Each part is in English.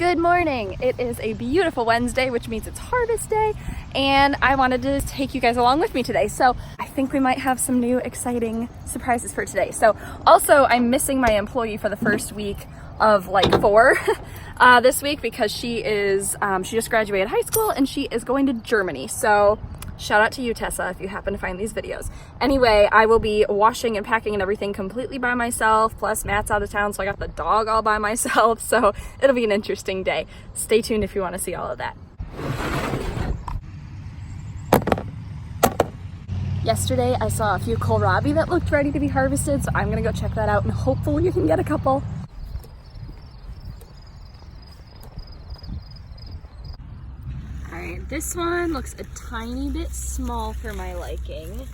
Good morning. It is a beautiful Wednesday, which means it's harvest day, and I wanted to take you guys along with me today. So I think we might have some new exciting surprises for today. So also I'm missing my employee for the first week of like 4 this week because she just graduated high school and she is going to Germany. So shout out to you, Tessa, if you happen to find these videos. Anyway, I will be washing and packing and everything completely by myself, plus Matt's out of town, so I got the dog all by myself, so it'll be an interesting day. Stay tuned if you want to see all of that. Yesterday, I saw a few kohlrabi that looked ready to be harvested, so I'm gonna go check that out and hopefully you can get a couple. Alright, this one looks a tiny bit small for my liking.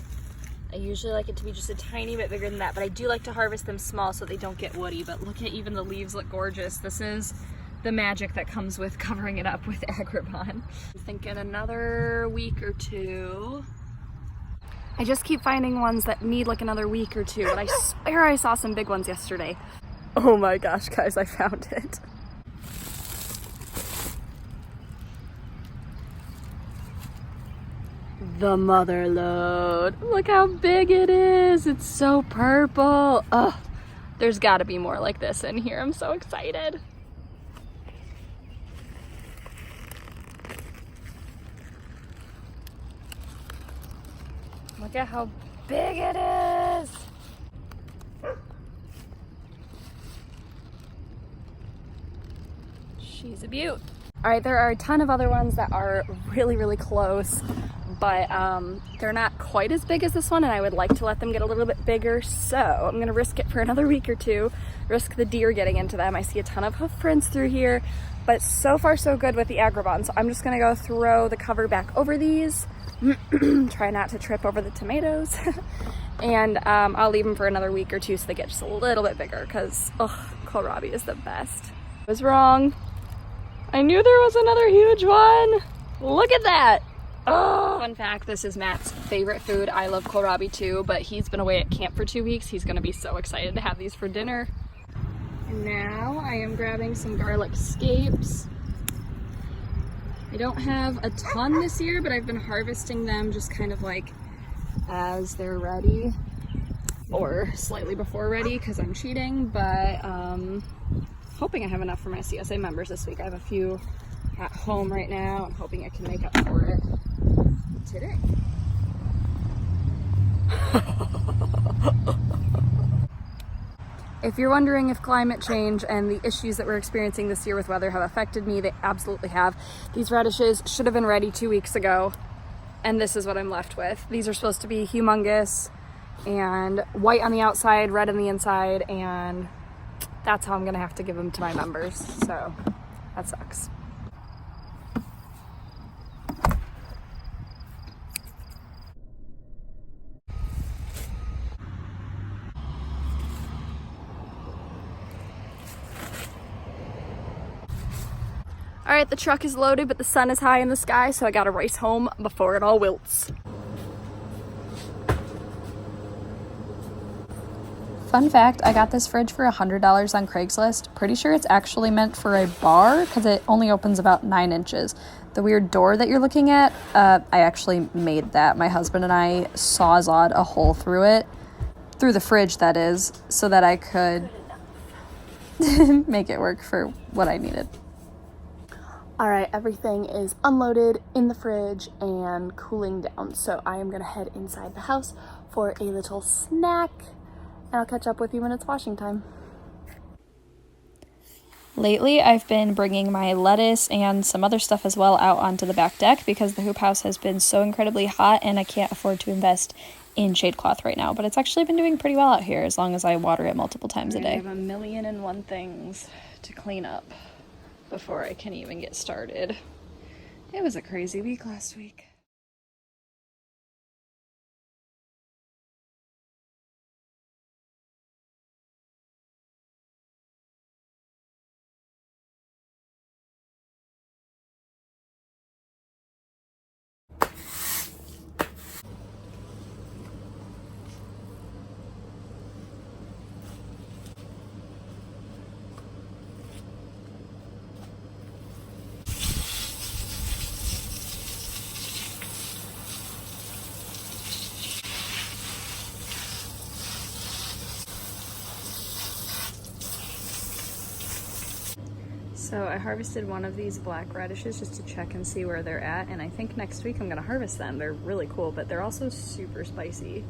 I usually like it to be just a tiny bit bigger than that, but I do like to harvest them small so they don't get woody. But look at, even the leaves look gorgeous. This is the magic that comes with covering it up with Agribon. I'm thinking another week or two. I just keep finding ones that need like another week or two, but I swear I saw some big ones yesterday. Oh my gosh, guys, I found it. The mother load. Look how big it is. It's so purple. Ugh, there's gotta be more like this in here. I'm so excited. Look at how big it is. She's a beaut. All right, there are a ton of other ones that are really, really close, but they're not quite as big as this one, and I would like to let them get a little bit bigger, so I'm gonna risk it for another week or two, risk the deer getting into them. I see a ton of hoof prints through here, but so far so good with the Agribon, so I'm just gonna go throw the cover back over these, try not to trip over the tomatoes, and I'll leave them for another week or two so they get just a little bit bigger, because kohlrabi is the best. I was wrong. I knew there was another huge one. Look at that. Oh. Fun fact, this is Matt's favorite food. I love kohlrabi too, but he's been away at camp for 2 weeks. He's gonna be so excited to have these for dinner. And now I am grabbing some garlic scapes. I don't have a ton this year, but I've been harvesting them just kind of like as they're ready or slightly before ready because I'm cheating, but hoping I have enough for my CSA members this week. I have a few at home right now. I'm hoping I can make up for it today. If you're wondering if climate change and the issues that we're experiencing this year with weather have affected me, they absolutely have. These radishes should have been ready 2 weeks ago, and this is what I'm left with. These are supposed to be humongous and white on the outside, red on the inside, and that's how I'm gonna have to give them to my members, so that sucks. All right, the truck is loaded, but the sun is high in the sky, so I gotta race home before it all wilts. Fun fact, I got this fridge for $100 on Craigslist. Pretty sure it's actually meant for a bar because it only opens about 9 inches. The weird door that you're looking at, I actually made that. My husband and I sawzawed a hole through it, through the fridge that is, so that I could make it work for what I needed. All right, everything is unloaded in the fridge and cooling down, so I am gonna head inside the house for a little snack. And I'll catch up with you when it's washing time. Lately, I've been bringing my lettuce and some other stuff as well out onto the back deck because the hoop house has been so incredibly hot and I can't afford to invest in shade cloth right now. But it's actually been doing pretty well out here as long as I water it multiple times a day. I have 1,000,001 things to clean up before I can even get started. It was a crazy week last week. So I harvested one of these black radishes just to check and see where they're at, and I think next week I'm gonna harvest them. They're really cool, but they're also super spicy.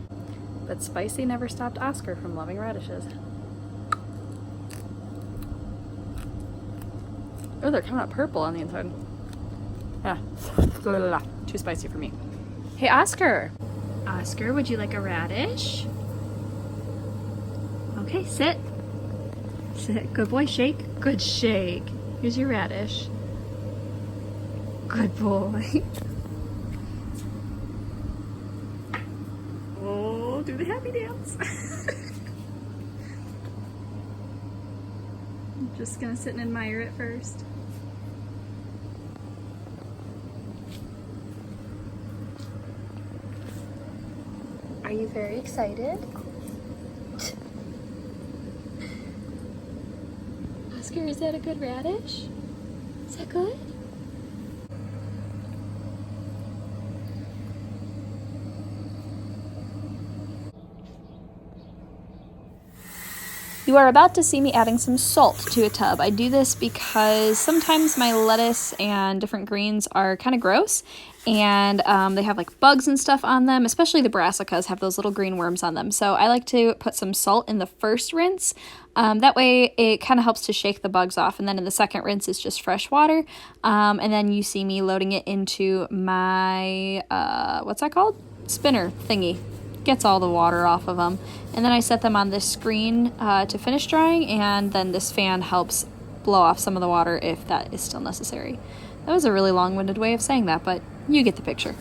But spicy never stopped Oscar from loving radishes. Oh, they're coming out purple on the inside. Yeah, too spicy for me. Hey, Oscar. Oscar, would you like a radish? Okay, sit. Sit. Good boy, shake. Good shake. Here's your radish. Good boy. Oh, do the happy dance. I'm just gonna sit and admire it first. Are you very excited? Oscar, is that a good radish? Is that good? You are about to see me adding some salt to a tub. I do this because sometimes my lettuce and different greens are kind of gross, and they have like bugs and stuff on them, especially the brassicas have those little green worms on them. So I like to put some salt in the first rinse. That way it kind of helps to shake the bugs off, and then in the second rinse is just fresh water. And then you see me loading it into my, what's that called? Spinner thingy. Gets all the water off of them. And then I set them on this screen to finish drying, and then this fan helps blow off some of the water if that is still necessary. That was a really long-winded way of saying that, but you get the picture.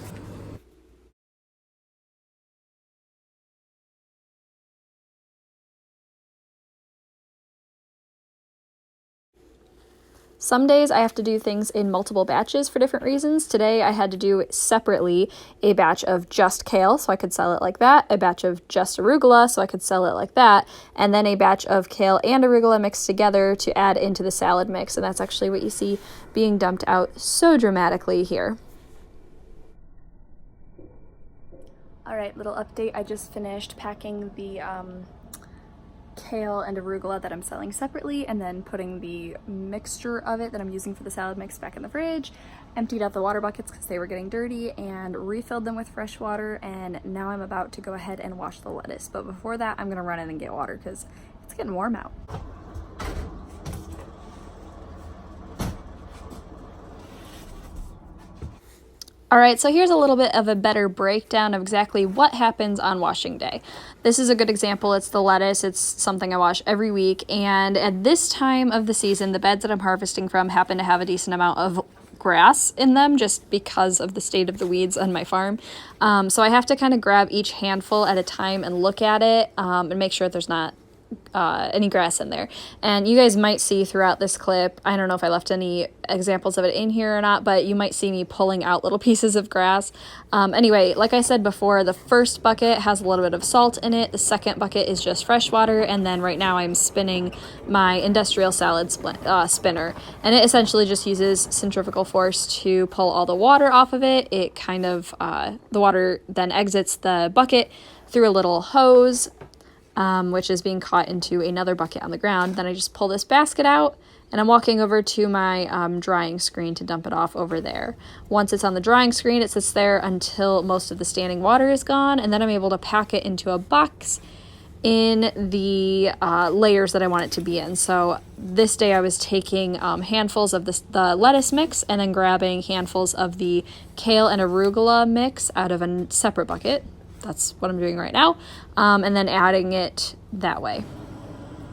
Some days I have to do things in multiple batches for different reasons. Today I had to do separately a batch of just kale so I could sell it like that, a batch of just arugula so I could sell it like that, and then a batch of kale and arugula mixed together to add into the salad mix, and that's actually what you see being dumped out so dramatically here. Alright, little update. I just finished packing the kale and arugula that I'm selling separately, and then putting the mixture of it that I'm using for the salad mix back in the fridge, emptied out the water buckets because they were getting dirty, and refilled them with fresh water, and now I'm about to go ahead and wash the lettuce. But before that, I'm gonna run in and get water because it's getting warm out. All right, so here's a little bit of a better breakdown of exactly what happens on washing day. This is a good example. It's the lettuce. It's something I wash every week. And at this time of the season, the beds that I'm harvesting from happen to have a decent amount of grass in them just because of the state of the weeds on my farm. So I have to kind of grab each handful at a time and look at it and make sure there's not any grass in there. And you guys might see throughout this clip, I don't know if I left any examples of it in here or not, but you might see me pulling out little pieces of grass. Anyway, like I said before, the first bucket has a little bit of salt in it. The second bucket is just fresh water. And then right now I'm spinning my industrial salad spinner. And it essentially just uses centrifugal force to pull all the water off of it. It kind of, the water then exits the bucket through a little hose, which is being caught into another bucket on the ground. Then I just pull this basket out, and I'm walking over to my drying screen to dump it off over there. Once it's on the drying screen, it sits there until most of the standing water is gone, and then I'm able to pack it into a box in the layers that I want it to be in. So this day I was taking handfuls of the lettuce mix and then grabbing handfuls of the kale and arugula mix out of a separate bucket. That's what I'm doing right now. And then adding it that way.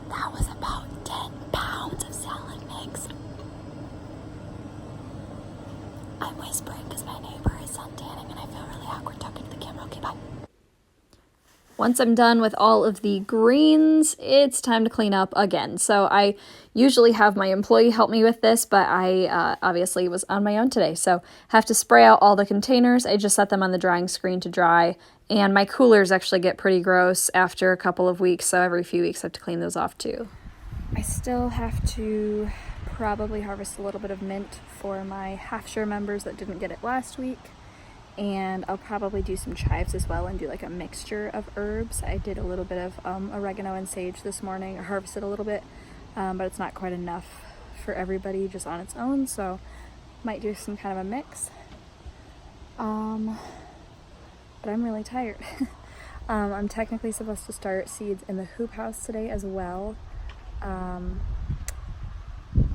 That was about 10 pounds of salad mix. I'm whispering because my neighbor is suntanning and I feel really awkward talking to the camera. Okay, bye. Once I'm done with all of the greens, it's time to clean up again. So I usually have my employee help me with this, but I obviously was on my own today. So have to spray out all the containers. I just set them on the drying screen to dry. And my coolers actually get pretty gross after a couple of weeks, so every few weeks I have to clean those off too. I still have to probably harvest a little bit of mint for my half-share members that didn't get it last week. And I'll probably do some chives as well and do like a mixture of herbs. I did a little bit of oregano and sage this morning. I harvested a little bit, but it's not quite enough for everybody just on its own, so might do some kind of a mix. But I'm really tired. I'm technically supposed to start seeds in the hoop house today as well, but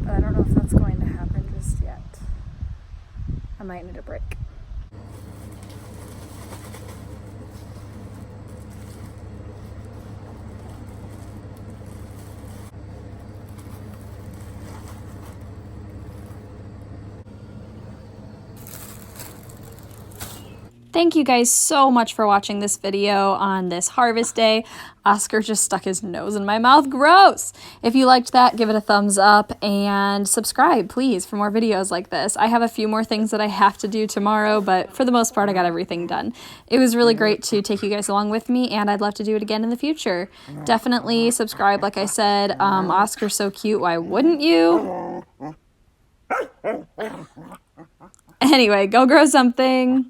I don't know if that's going to happen just yet. I might need a break. Thank you guys so much for watching this video on this harvest day. Oscar just stuck his nose in my mouth. Gross! If you liked that, give it a thumbs up and subscribe, please, for more videos like this. I have a few more things that I have to do tomorrow, but for the most part, I got everything done. It was really great to take you guys along with me, and I'd love to do it again in the future. Definitely subscribe, like I said. Oscar's so cute, why wouldn't you? Anyway, go grow something.